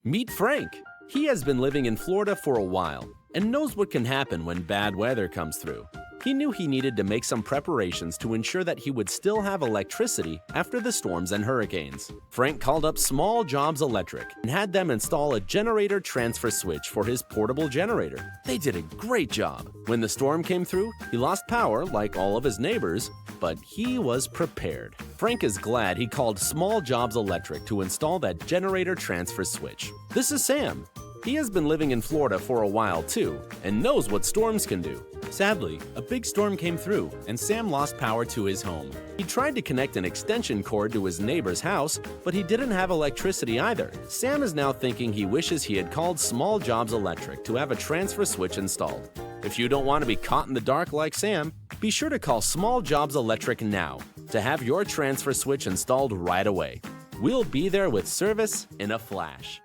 Meet Frank. He has been living in Florida for a while and knows what can happen when bad weather comes through. He knew he needed to make some preparations to ensure that he would still have electricity after the storms and hurricanes. Frank called up SmallJobsElectric and had them install a generator transfer switch for his portable generator. They did a great job. When the storm came through, he lost power like all of his neighbors, but he was prepared. Frank is glad he called SmallJobsElectric to install that generator transfer switch. This is Sam. He has been living in Florida for a while too, and knows what storms can do. Sadly, a big storm came through, and Sam lost power to his home. He tried to connect an extension cord to his neighbor's house, but he didn't have electricity either. Sam is now thinking he wishes he had called SmallJobsElectric to have a transfer switch installed. If you don't want to be caught in the dark like Sam, be sure to call SmallJobsElectric now to have your transfer switch installed right away. We'll be there with service in a flash.